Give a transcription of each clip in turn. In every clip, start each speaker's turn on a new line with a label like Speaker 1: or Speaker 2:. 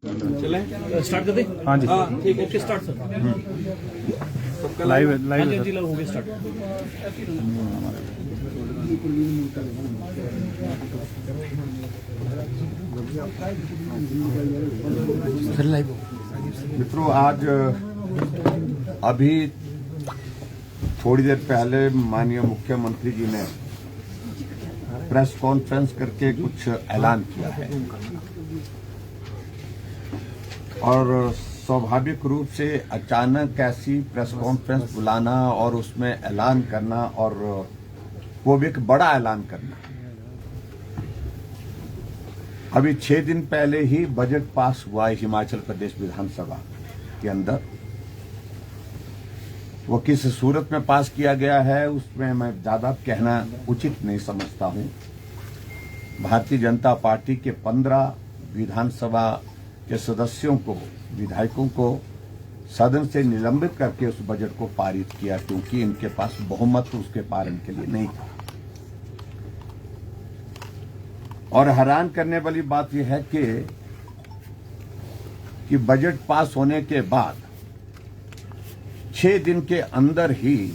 Speaker 1: चलें स्टार्ट कर दें।
Speaker 2: हाँ जी
Speaker 1: ठीक ओके स्टार्ट सर।
Speaker 2: लाइव
Speaker 1: हाँ
Speaker 2: लाइव
Speaker 1: जी जी हो गया स्टार्ट।
Speaker 2: फिर लाइव
Speaker 3: मित्रों, आज अभी थोड़ी देर पहले माननीय मुख्यमंत्री जी ने प्रेस कॉन्फ्रेंस करके कुछ ऐलान किया है और स्वाभाविक रूप से अचानक ऐसी प्रेस कॉन्फ्रेंस बुलाना और उसमें ऐलान करना और वो भी एक बड़ा ऐलान करना। अभी 6 दिन पहले ही बजट पास हुआ है हिमाचल प्रदेश विधानसभा के अंदर। वो किस सूरत में पास किया गया है उसमें मैं ज्यादा कहना उचित नहीं समझता हूं। भारतीय जनता पार्टी के 15 विधानसभा के सदस्यों को, विधायकों को सदन से निलंबित करके उस बजट को पारित किया, क्योंकि इनके पास बहुमत उसके पालन के लिए नहीं था। और हैरान करने वाली बात यह है कि बजट पास होने के बाद 6 दिन के अंदर ही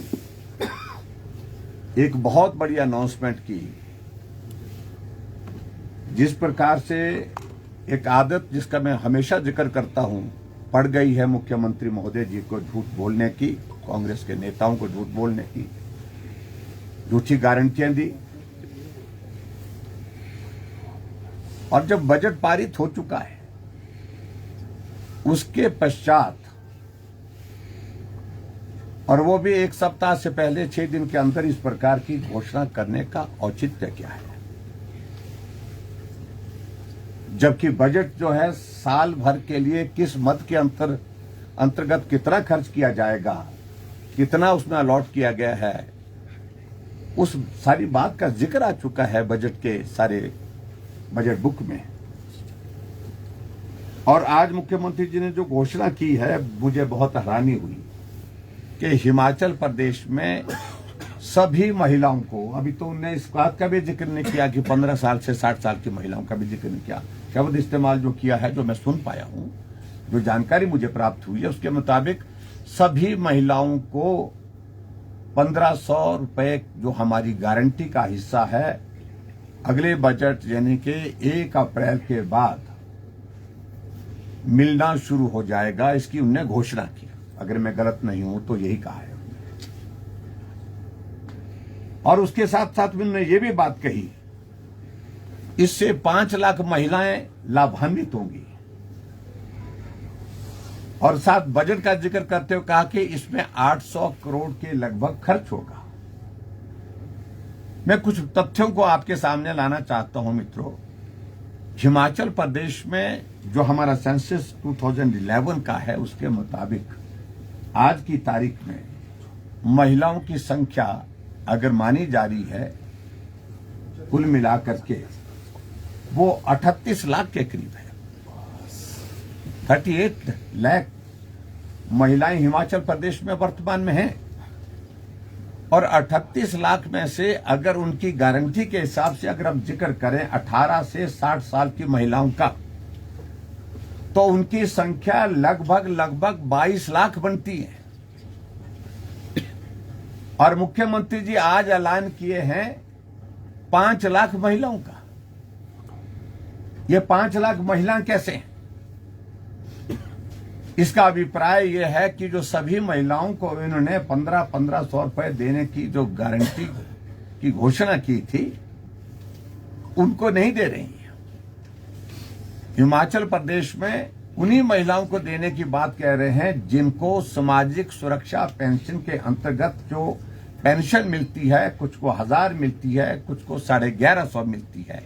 Speaker 3: एक बहुत बड़ी अनाउंसमेंट की। जिस प्रकार से एक आदत जिसका मैं हमेशा जिक्र करता हूं पड़ गई है मुख्यमंत्री महोदय जी को झूठ बोलने की, कांग्रेस के नेताओं को झूठ बोलने की, झूठी गारंटियां दी। और जब बजट पारित हो चुका है उसके पश्चात, और वो भी 1 सप्ताह से पहले 6 दिन के अंदर इस प्रकार की घोषणा करने का औचित्य क्या है? जबकि बजट जो है साल भर के लिए किस मद के अंतर्गत कितना खर्च किया जाएगा, कितना उसमें अलॉट किया गया है, उस सारी बात का जिक्र आ चुका है बजट के सारे बजट बुक में। और आज मुख्यमंत्री जी ने जो घोषणा की है, मुझे बहुत हैरानी हुई कि हिमाचल प्रदेश में सभी महिलाओं को, अभी तो उन्होंने इस बात का भी जिक्र नहीं किया कि 15 साल से 60 साल की महिलाओं का भी जिक्र नहीं किया। शब्द इस्तेमाल जो किया है, जो मैं सुन पाया हूं, जो जानकारी मुझे प्राप्त हुई है, उसके मुताबिक सभी महिलाओं को 1500 रुपए जो हमारी गारंटी का हिस्सा है, अगले बजट यानी कि 1 अप्रैल के बाद मिलना शुरू हो जाएगा। इसकी उन्होंने घोषणा की। अगर मैं गलत नहीं हूं तो यही कहा है। और उसके साथ साथ उन्होंने ये भी बात कही, इससे 5 लाख महिलाएं लाभान्वित होंगी। और साथ बजट का जिक्र करते हुए कहा कि इसमें 800 करोड़ के लगभग खर्च होगा। मैं कुछ तथ्यों को आपके सामने लाना चाहता हूं मित्रों। हिमाचल प्रदेश में जो हमारा सेंसस 2011 का है, उसके मुताबिक आज की तारीख में महिलाओं की संख्या अगर मानी जा रही है कुल मिलाकर के, वो 38 लाख के करीब है। 38 लाख महिलाएं हिमाचल प्रदेश में वर्तमान में हैं। और 38 लाख में से अगर उनकी गारंटी के हिसाब से अगर हम जिक्र करें 18 से 60 साल की महिलाओं का, तो उनकी संख्या लगभग 22 लाख बनती है। और मुख्यमंत्री जी आज ऐलान किए हैं 5 लाख महिलाओं का। ये 5 लाख महिलाएं कैसे हैं? इसका अभिप्राय यह है कि जो सभी महिलाओं को इन्होंने 1500 रुपए देने की जो गारंटी की घोषणा की थी, उनको नहीं दे रही है। हिमाचल प्रदेश में उन्हीं महिलाओं को देने की बात कह रहे हैं जिनको सामाजिक सुरक्षा पेंशन के अंतर्गत जो पेंशन मिलती है, कुछ को 1000 मिलती है, कुछ को 1150 मिलती है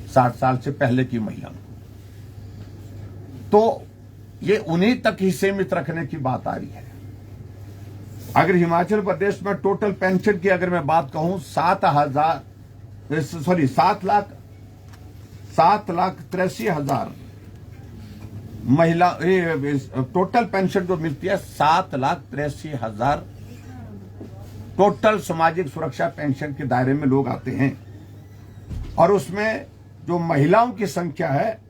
Speaker 3: 60 साल से पहले की महिलाओं को। तो ये उन्हीं तक ही सीमित रखने की बात आ रही है। अगर हिमाचल प्रदेश में टोटल पेंशन की अगर मैं बात कहूं 7,83,000 महिला, टोटल पेंशन जो मिलती है 7,83,000 टोटल सामाजिक सुरक्षा पेंशन के दायरे में लोग आते हैं। और उसमें जो महिलाओं की संख्या है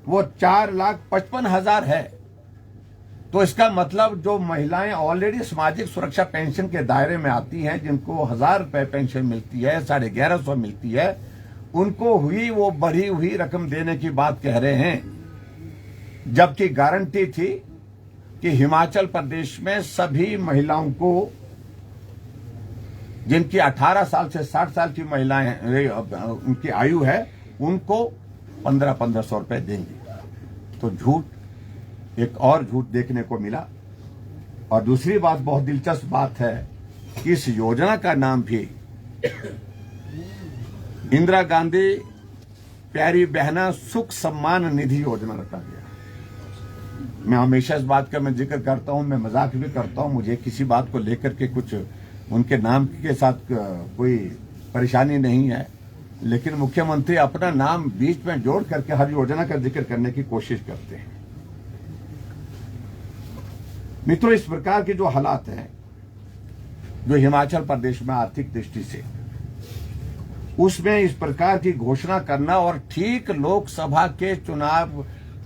Speaker 3: वो 4,55,000 है। तो इसका मतलब जो महिलाएं ऑलरेडी सामाजिक सुरक्षा पेंशन के दायरे में आती हैं, जिनको 1,000 रुपए पेंशन मिलती है, 1150 मिलती है, उनको हुई वो बढ़ी हुई रकम देने की बात कह रहे हैं। जबकि गारंटी थी कि हिमाचल प्रदेश में सभी महिलाओं को, जिनकी 18 साल से 60 साल की महिलाएं उनकी आयु है, उनको 1500 रुपए देंगे। तो झूठ, एक और झूठ देखने को मिला। और दूसरी बात, बहुत दिलचस्प बात है कि इस योजना का नाम भी इंदिरा गांधी प्यारी बहना सुख सम्मान निधि योजना रखा गया। मैं हमेशा इस बात का मैं जिक्र करता हूं, मैं मजाक भी करता हूं, मुझे किसी बात को लेकर के कुछ उनके नाम के साथ कोई परेशानी नहीं है, लेकिन मुख्यमंत्री अपना नाम बीच में जोड़ करके हर योजना का जिक्र करने की कोशिश करते हैं। मित्रों, इस प्रकार के जो हालात हैं जो हिमाचल प्रदेश में आर्थिक दृष्टि से, उसमें इस प्रकार की घोषणा करना और ठीक लोकसभा के चुनाव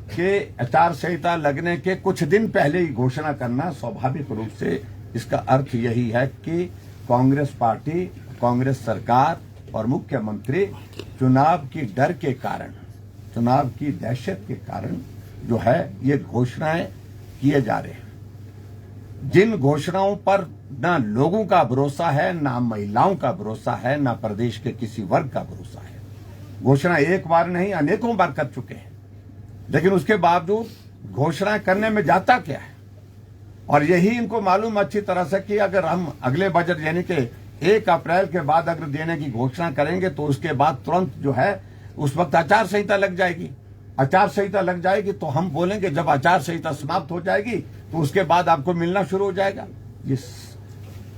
Speaker 3: के आचार संहिता लगने के कुछ दिन पहले ही घोषणा करना, स्वाभाविक रूप से इसका अर्थ यही है कि कांग्रेस पार्टी, कांग्रेस सरकार और मुख्यमंत्री चुनाव की डर के कारण, चुनाव की दहशत के कारण जो है ये घोषणाएं किए जा रहे हैं, जिन घोषणाओं पर ना लोगों का भरोसा है, ना महिलाओं का भरोसा है, ना प्रदेश के किसी वर्ग का भरोसा है। घोषणा एक बार नहीं अनेकों बार कर चुके हैं, लेकिन उसके बावजूद घोषणा करने में जाता क्या है। और यही इनको मालूम अच्छी तरह से कि अगर हम अगले बजट यानी कि 1 अप्रैल के बाद अगर देने की घोषणा करेंगे तो उसके बाद तुरंत जो है उस वक्त आचार संहिता लग जाएगी। आचार संहिता लग जाएगी तो हम बोलेंगे जब आचार संहिता समाप्त हो जाएगी तो उसके बाद आपको मिलना शुरू हो जाएगा। इस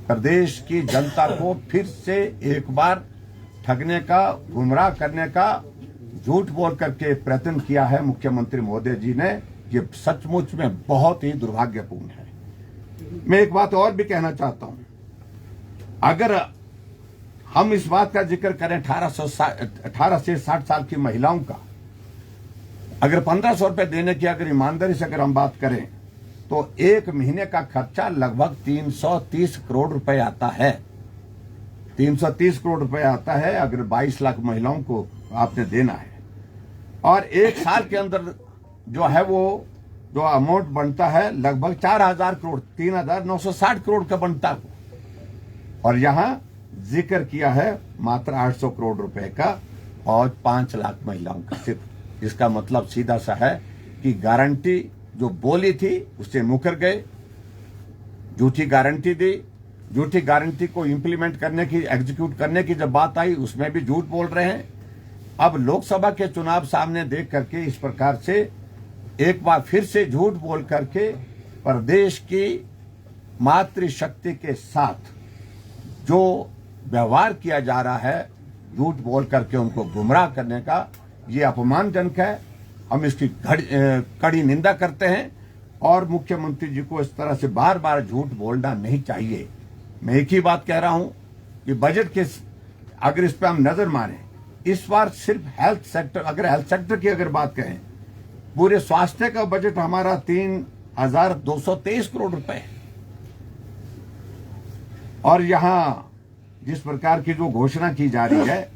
Speaker 3: प्रदेश की जनता को फिर से एक बार ठगने का, गुमराह करने का, झूठ बोल करके प्रयत्न किया है मुख्यमंत्री महोदय जी ने। ये सचमुच में बहुत ही दुर्भाग्यपूर्ण है। मैं एक बात और भी कहना चाहता हूं, अगर हम इस बात का जिक्र करें 18 से 60 साल की महिलाओं का, अगर 1500 रुपए देने की अगर ईमानदारी से अगर हम बात करें तो एक महीने का खर्चा लगभग 330 करोड़ रुपए आता है। 330 करोड़ रुपए आता है अगर 22 लाख महिलाओं को आपने देना है। और एक साल के अंदर जो है वो जो अमाउंट बनता है लगभग 4,000 करोड़, 3,960 करोड़ का बनता है। और यहां जिक्र किया है मात्र 800 करोड़ रुपए का और 5 लाख महिलाओं का सिर्फ। इसका मतलब सीधा सा है कि गारंटी जो बोली थी उससे मुकर गए, झूठी गारंटी दी, झूठी गारंटी को इंप्लीमेंट करने की, एग्जीक्यूट करने की जब बात आई उसमें भी झूठ बोल रहे हैं। अब लोकसभा के चुनाव सामने देख करके इस प्रकार से एक बार फिर से झूठ बोल करके प्रदेश की मातृशक्ति के साथ जो व्यवहार किया जा रहा है, झूठ बोल करके उनको गुमराह करने का, ये अपमानजनक है। हम इसकी कड़ी निंदा करते हैं और मुख्यमंत्री जी को इस तरह से बार बार झूठ बोलना नहीं चाहिए। मैं एक ही बात कह रहा हूं कि बजट के अगर इस पर हम नजर मारें, इस बार सिर्फ हेल्थ सेक्टर, अगर हेल्थ सेक्टर की अगर बात करें, पूरे स्वास्थ्य का बजट हमारा 3,223 करोड़ रुपए है। और यहां जिस प्रकार की जो घोषणा की जा रही है,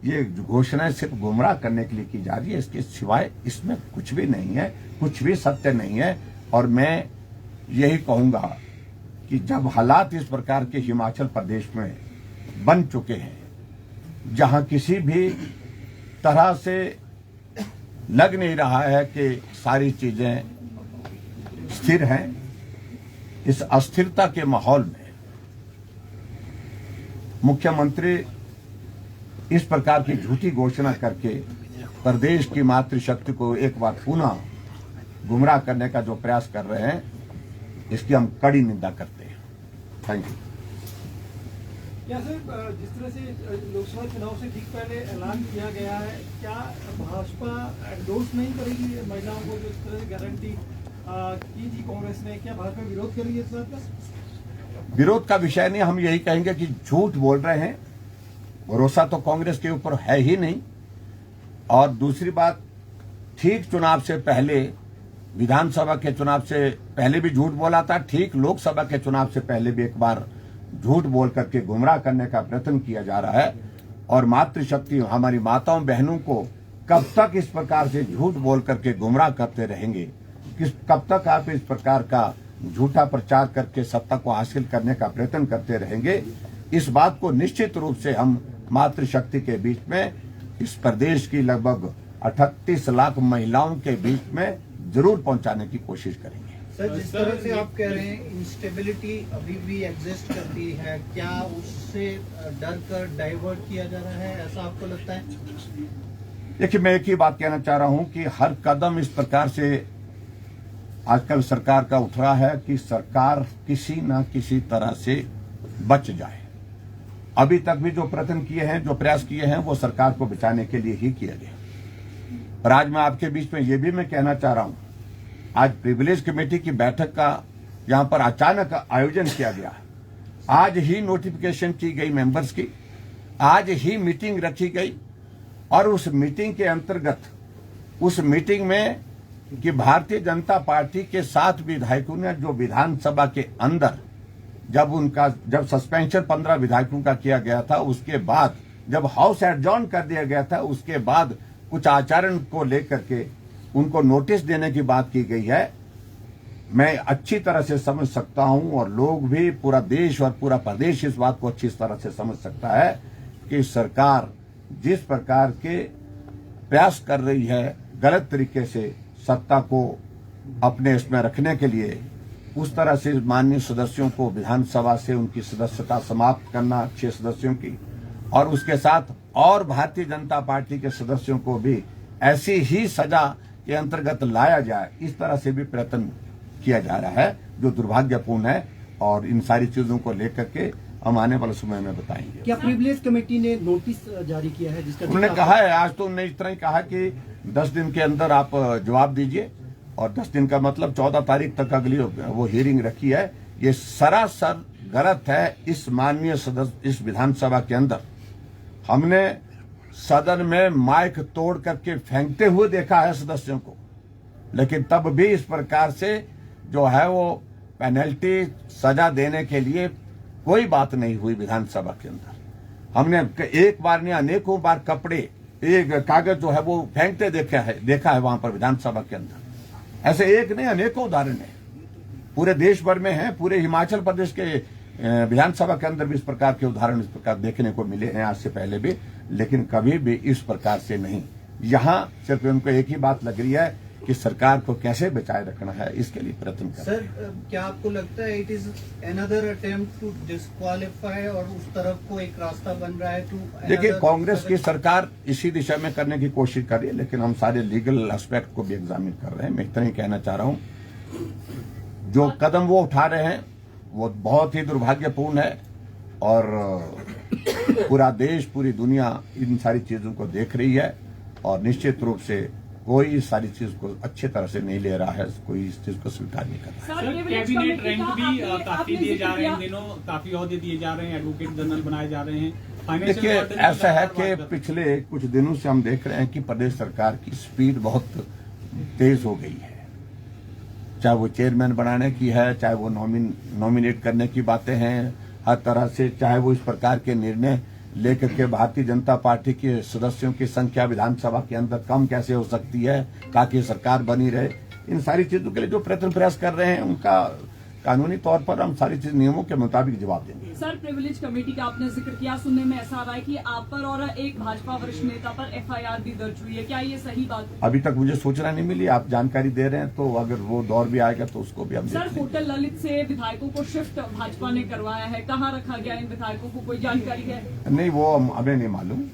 Speaker 3: ये घोषणा सिर्फ गुमराह करने के लिए की जा रही है, इसके सिवाय इसमें कुछ भी नहीं है, कुछ भी सत्य नहीं है। और मैं यही कहूंगा कि जब हालात इस प्रकार के हिमाचल प्रदेश में बन चुके हैं, जहां किसी भी तरह से लग नहीं रहा है कि सारी चीजें स्थिर हैं, इस अस्थिरता के माहौल में मुख्यमंत्री इस प्रकार की झूठी घोषणा करके प्रदेश की मातृशक्ति को एक बार पुनः गुमराह करने का जो प्रयास कर रहे हैं, इसकी हम कड़ी निंदा करते हैं। Thank you.
Speaker 1: क्या सर, जिस तरह से लोकसभा चुनाव से ठीक पहले ऐलान किया गया है, क्या भाजपा एंडोर्स नहीं करेगी महिलाओं को जो इस तरह से गारंटी की थी कांग्रेस ने? क्या भाजपा विरोध करेगी इस बात का?
Speaker 3: विरोध का विषय नहीं, हम यही कहेंगे कि झूठ बोल रहे हैं, भरोसा तो कांग्रेस के ऊपर है ही नहीं। और दूसरी बात, ठीक चुनाव से पहले, विधानसभा के चुनाव से पहले भी झूठ बोला था, ठीक लोकसभा के चुनाव से पहले भी एक बार झूठ बोल करके गुमराह करने का प्रयत्न किया जा रहा है। और मातृशक्ति हमारी माताओं बहनों को कब तक इस प्रकार से झूठ बोल करके गुमराह करते रहेंगे, कब तक आप इस प्रकार का झूठा प्रचार करके सत्ता को हासिल करने का प्रयत्न करते रहेंगे। इस बात को निश्चित रूप से हम मातृशक्ति के बीच में, इस प्रदेश की लगभग 38 लाख महिलाओं के बीच में जरूर पहुंचाने की कोशिश करेंगे।
Speaker 4: सर, जिस तरह से आप कह रहे हैं इंस्टेबिलिटी अभी भी एग्जिस्ट करती है, क्या उससे डर कर डाइवर्ट किया जा रहा है, ऐसा आपको लगता है?
Speaker 3: देखिए, मैं एक ही बात कहना चाह रहा हूं कि हर कदम इस प्रकार से आजकल सरकार का उठ रहा है कि सरकार किसी न किसी तरह से बच जाए। अभी तक भी जो प्रयत्न किए हैं, जो प्रयास किए हैं, वो सरकार को बचाने के लिए ही किया गया। पर आज मैं आपके बीच में ये भी मैं कहना चाह रहा हूं, आज प्रिविलेज कमेटी की बैठक का यहां पर अचानक आयोजन किया गया। आज ही नोटिफिकेशन की गई मेंबर्स की, आज ही मीटिंग रखी गई और उस मीटिंग के अंतर्गत, उस मीटिंग में कि भारतीय जनता पार्टी के 7 विधायकों ने जो विधानसभा के अंदर जब सस्पेंशन 15 विधायकों का किया गया था, उसके बाद जब हाउस एडजॉर्न कर दिया गया था, उसके बाद कुछ आचरण को लेकर के उनको नोटिस देने की बात की गई है। मैं अच्छी तरह से समझ सकता हूं और लोग भी, पूरा देश और पूरा प्रदेश इस बात को अच्छी तरह से समझ सकता है कि सरकार जिस प्रकार के प्रयास कर रही है गलत तरीके से सत्ता को अपने इसमें रखने के लिए, उस तरह से माननीय सदस्यों को विधानसभा से उनकी सदस्यता समाप्त करना 6 सदस्यों की, और उसके साथ और भारतीय जनता पार्टी के सदस्यों को भी ऐसी ही सजा के अंतर्गत लाया जाए, इस तरह से भी प्रयत्न किया जा रहा है, जो दुर्भाग्यपूर्ण है। और इन सारी चीजों को लेकर के हम आने वाले समय में बताएंगे।
Speaker 5: क्या प्रिविलेज कमेटी ने नोटिस जारी किया है जिसका
Speaker 3: उन्होंने कहा है, आज तो उन्होंने इस तरह ही कहा कि 10 दिन के अंदर आप जवाब दीजिए, और 10 दिन का मतलब 14 तारीख तक अगली वो हियरिंग रखी है। ये सरासर गलत है। इस माननीय सदस्य, इस विधानसभा के अंदर हमने सदन में माइक तोड़ करके फेंकते हुए देखा है सदस्यों को, लेकिन तब भी इस प्रकार से जो है वो पेनल्टी सजा देने के लिए कोई बात नहीं हुई विधानसभा के अंदर। हमने एक बार नहीं अनेकों बार कपड़े, एक कागज जो है वो फेंकते देखा है वहां पर विधानसभा के अंदर। ऐसे एक नहीं अनेकों उदाहरण है, पूरे देश भर में है। पूरे हिमाचल प्रदेश के विधानसभा के अंदर भी इस प्रकार के उदाहरण इस प्रकार देखने को मिले हैं आज से पहले भी, लेकिन कभी भी इस प्रकार से नहीं। यहाँ सिर्फ उनको एक ही बात लग रही है कि सरकार को कैसे बचाए रखना है, इसके लिए प्रयत्न कर रहे हैं।
Speaker 4: सर, क्या आपको लगता है it is another attempt to disqualify, और उस तरफ को एक रास्ता बन रहा है टू?
Speaker 3: देखिए, कांग्रेस की सरकार इसी दिशा में करने की कोशिश कर रही है, लेकिन हम सारे लीगल एस्पेक्ट को भी एग्जामिन कर रहे हैं। मैं इतना ही कहना चाह रहा हूं, जो कदम वो उठा रहे हैं वो बहुत ही दुर्भाग्यपूर्ण है, और पूरा देश, पूरी दुनिया इन सारी चीजों को देख रही है, और निश्चित रूप से कोई इस सारी चीज को अच्छी तरह से नहीं ले रहा है, कोई इस चीज को स्वीकार नहीं कर रहा है।
Speaker 6: सर, कैबिनेट रैंक भी काफी दिए जा रहे हैं, इन दिनों काफी ओहदे दिए जा रहे हैं, एडवोकेट जनरल बनाए जा रहे हैं।
Speaker 3: देखिए, ऐसा है कि पिछले कुछ दिनों से हम देख रहे हैं कि प्रदेश सरकार की स्पीड बहुत तेज हो गई है, चाहे वो चेयरमैन बनाने की है, चाहे वो नॉमिनेट करने की बातें हैं, हर तरह से, चाहे वो इस प्रकार के निर्णय लेकर के भारतीय जनता पार्टी के सदस्यों की संख्या विधानसभा के अंदर कम कैसे हो सकती है ताकि सरकार बनी रहे। इन सारी चीजों के लिए जो प्रयास कर रहे हैं, उनका कानूनी तौर पर हम सारी चीज नियमों के मुताबिक जवाब देंगे।
Speaker 6: सर, प्रिविलेज कमेटी का आपने जिक्र किया, सुनने में ऐसा आ रहा है कि आप पर और एक भाजपा वरिष्ठ नेता पर FIR भी दर्ज हुई है, क्या ये सही बात है?
Speaker 3: अभी तक मुझे सूचना नहीं मिली, आप जानकारी दे रहे हैं तो अगर वो दौर भी आएगा तो उसको भी हम
Speaker 6: सर, होटल ललित से विधायकों को शिफ्ट भाजपा ने करवाया है, कहाँ रखा गया इन विधायकों को, कोई जानकारी है?
Speaker 3: नहीं, वो हमें नहीं मालूम।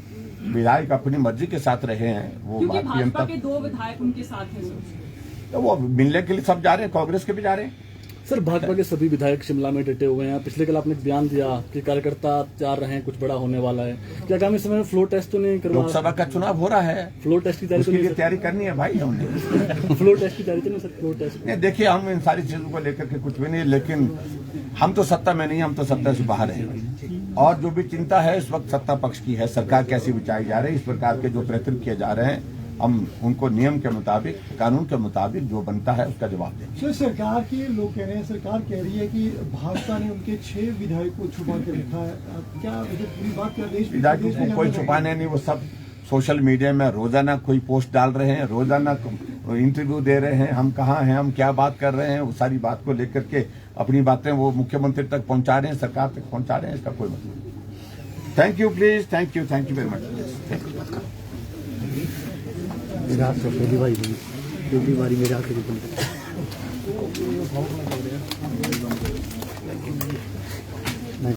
Speaker 3: विधायक अपनी मर्जी के साथ रहे हैं, वो
Speaker 6: क्योंकि भाजपा के 2 विधायक उनके साथ हैं,
Speaker 3: तो वो मिलने के लिए सब जा रहे हैं, कांग्रेस के भी जा रहे हैं।
Speaker 2: सर, भाजपा के सभी विधायक शिमला में डटे हुए हैं। पिछले कल आपने एक बयान दिया कि कार्यकर्ता तैयार रहे हैं, कुछ बड़ा होने वाला है। क्या आगामी समय में फ्लोर टेस्ट तो नहीं करवा?
Speaker 3: लोकसभा का चुनाव हो रहा है,
Speaker 2: फ्लोर टेस्ट की तैयारी तो
Speaker 3: उसके लिए
Speaker 2: नहीं?
Speaker 3: तैयारी करनी है भाई हमने।
Speaker 2: फ्लोर टेस्ट की तैयारी तो नहीं सर? फ्लोर टेस्ट
Speaker 3: नहीं, देखिए, हम इन सारी चीजों को लेकर के कुछ भी नहीं, लेकिन हम तो सत्ता में नहीं, हम तो सत्ता से बाहर हैं, और जो भी चिंता है इस वक्त सत्ता पक्ष की है, सरकार कैसी बिछाई जा रही है, इस प्रकार के जो प्रयत्न किए जा रहे हैं हम उनको नियम के मुताबिक, कानून के मुताबिक जो बनता है उसका जवाब देंगे।
Speaker 1: सर, सरकार के लोग कह रहे हैं, सरकार कह रही है कि भाजपा ने उनके 6 विधायक को छुपा के रखा है। क्या पूरी बात क्या देश
Speaker 3: विधायकों को कोई छुपाने नहीं, वो सब सोशल मीडिया में रोजाना कोई पोस्ट डाल रहे हैं, रोजाना इंटरव्यू दे रहे हैं, हम कहाँ हैं, हम क्या बात कर रहे हैं, वो सारी बात को लेकर के अपनी बातें वो मुख्यमंत्री तक पहुंचा रहे हैं, सरकार तक पहुंचा रहे हैं, इसका कोई मतलब नहीं। Thank you please, thank you very much.
Speaker 5: मेरा पहली बारी मेरे आखिरी